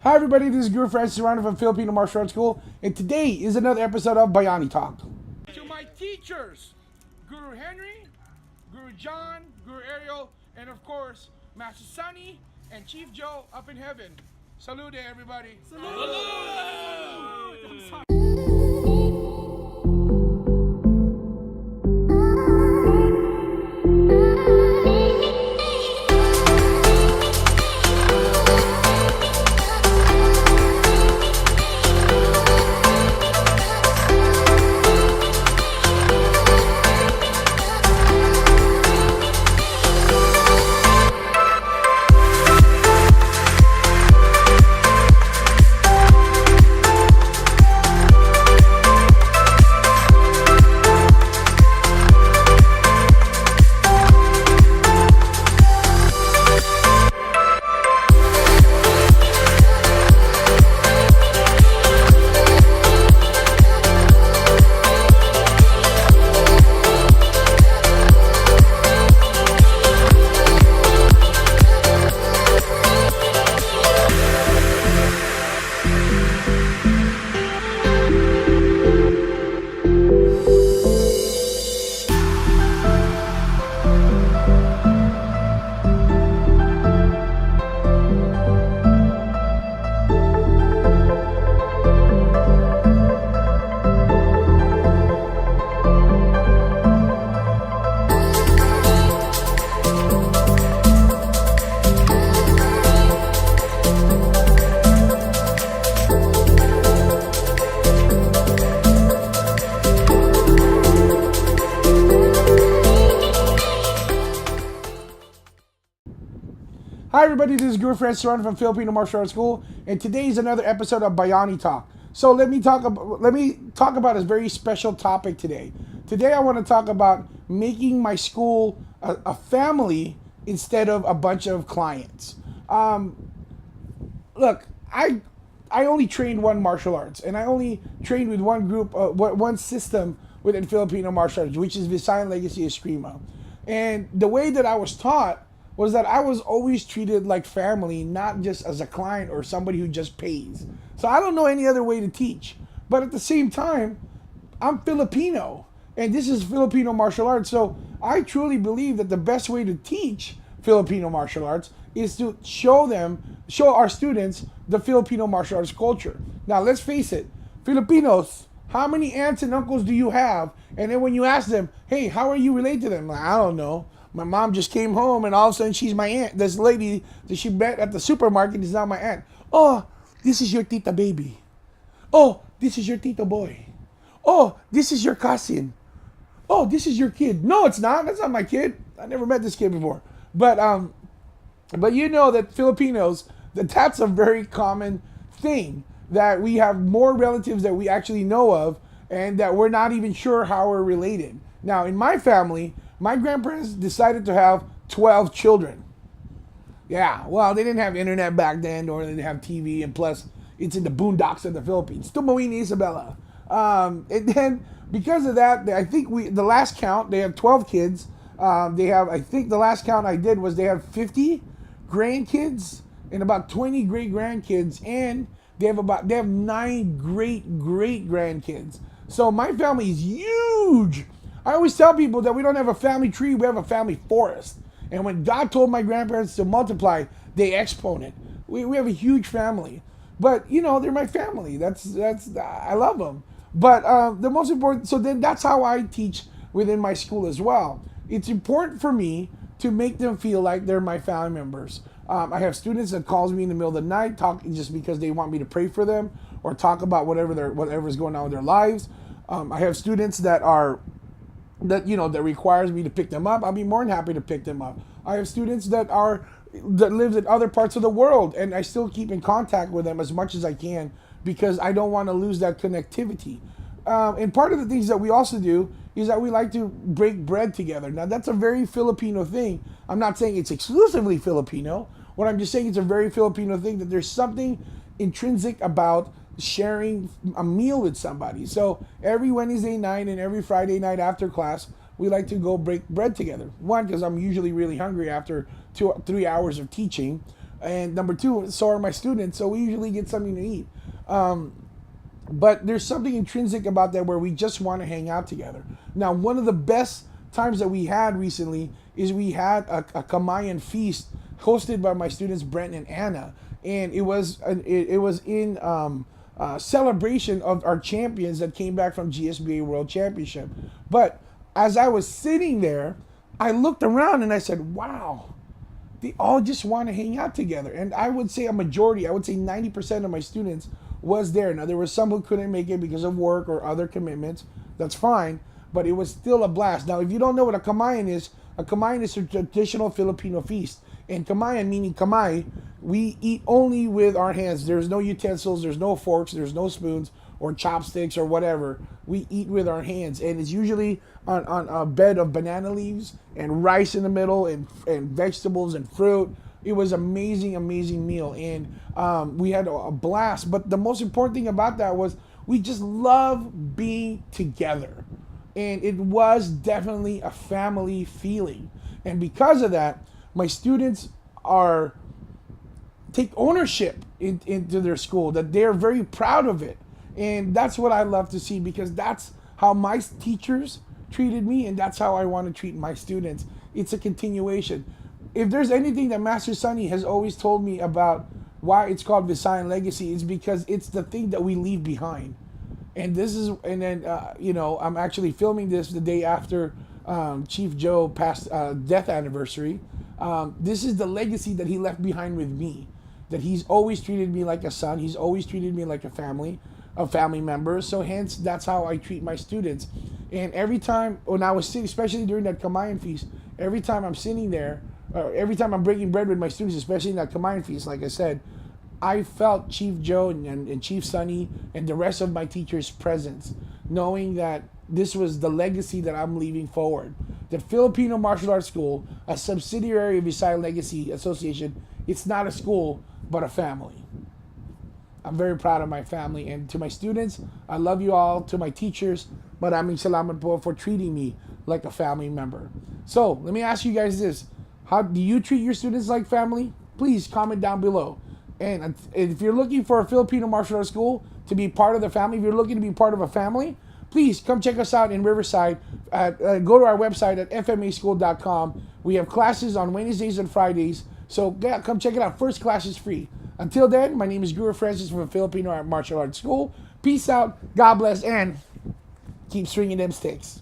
Hi everybody, this is Guro Francis from Filipino Martial Arts School, and today is another episode of Bayani Talk. To my teachers, Guru Henry, Guru John, Guru Ariel, and of course, Master Sunny and Chief Joe up in heaven. Salute everybody. Salute! Hi everybody, this is Guro Francis from Filipino Martial Arts School, and today is another episode of Bayani Talk. So let me talk about a very special topic today. Today I want to talk about making my school a family instead of a bunch of clients. Look, I only trained one martial arts, and I only trained with one group, one system within Filipino martial arts, which is Visayan Legacy Eskrima. And the way that I was taught was that I was always treated like family, not just as a client or somebody who just pays. So I don't know any other way to teach. But at the same time, I'm Filipino, and this is Filipino martial arts. So I truly believe that the best way to teach Filipino martial arts is to show our students the Filipino martial arts culture. Now, let's face it, Filipinos, how many aunts and uncles do you have? And then when you ask them, hey, how are you related to them? Like, I don't know. My mom just came home and all of a sudden she's my aunt. This lady that she met at the supermarket is now my aunt. Oh, this is your tita baby. Oh, this is your tito boy. Oh, this is your cousin. Oh, this is your kid. No, it's not. That's not my kid. I never met this kid before. But you know that Filipinos, that's a very common thing, that we have more relatives that we actually know of and that we're not even sure how we're related. Now, in my family, my grandparents decided to have 12 children. Yeah, well, they didn't have internet back then, or they didn't have TV, and plus, it's in the boondocks of the Philippines. Tumaini Isabela. And then, because of that, I think the last count, they have 12 kids. I think the last count I did was they have 50 grandkids and about 20 great grandkids, and they have 9 great grandkids. So my family is huge. I always tell people that we don't have a family tree, we have a family forest. And when God told my grandparents to multiply, they exponent. We have a huge family. But, you know, they're my family. I love them. But the most important, so then that's how I teach within my school as well. It's important for me to make them feel like they're my family members. I have students that calls me in the middle of the night, just because they want me to pray for them or talk about whatever's going on with their lives. I have students that requires me to pick them up. I'll be more than happy to pick them up. I have students that live in other parts of the world, and I still keep in contact with them as much as I can because I don't want to lose that connectivity. And part of the things that we also do is that we like to break bread together. Now, that's a very Filipino thing. I'm not saying it's exclusively Filipino. What I'm just saying, it's a very Filipino thing, that there's something intrinsic about sharing a meal with somebody. So every Wednesday night and every Friday night after class, we like to go break bread together. One, because I'm usually really hungry after 3 hours of teaching. and number two, so are my students. So we usually get something to eat. But there's something intrinsic about that where we just want to hang out together. Now, one of the best times that we had recently is we had a Kamayan feast hosted by my students Brent and Anna, and it was in celebration of our champions that came back from GSBA World Championship. But as I was sitting there, I looked around and I said, "Wow, they all just want to hang out together." And I would say a majority, I would say 90% of my students was there. Now, there were some who couldn't make it because of work or other commitments. That's fine, but it was still a blast. Now, if you don't know what a Kamayan is a traditional Filipino feast. And Kamayan, meaning kamay, we eat only with our hands. There's no utensils, there's no forks, there's no spoons or chopsticks or whatever. We eat with our hands. And it's usually on a bed of banana leaves and rice in the middle and vegetables and fruit. It was amazing, amazing meal. And we had a blast. But the most important thing about that was we just love being together. And it was definitely a family feeling. And because of that, my students are take ownership into their school, that they're very proud of it. And that's what I love to see, because that's how my teachers treated me, and that's how I want to treat my students. It's a continuation. If there's anything that Master Sunny has always told me about why it's called Visayan Legacy, it's because it's the thing that we leave behind. And this is, and then, I'm actually filming this the day after Chief Joe passed death anniversary. This is the legacy that he left behind with me. That he's always treated me like a son. He's always treated me like a family member. So hence, that's how I treat my students. And every time, when I was sitting, especially during that Kamayan feast, every time I'm sitting there, every time I'm breaking bread with my students, especially in that Kamayan feast, like I said, I felt Chief Joe and Chief Sunny and the rest of my teachers' presence, knowing that this was the legacy that I'm leaving forward. The Filipino Martial Arts School, a subsidiary of Visayan Legacy Association, it's not a school, but a family. I'm very proud of my family. And to my students, I love you all. To my teachers, maraming salamat po for treating me like a family member. So, let me ask you guys this. How do you treat your students like family? Please comment down below. And if you're looking for a Filipino Martial Arts School to be part of the family, if you're looking to be part of a family, please come check us out in Riverside. Go to our website at fmaschool.com. We have classes on Wednesdays and Fridays. So yeah, come check it out. First class is free. Until then, my name is Guro Francis from the Filipino Martial Arts School. Peace out. God bless. And keep swinging them sticks.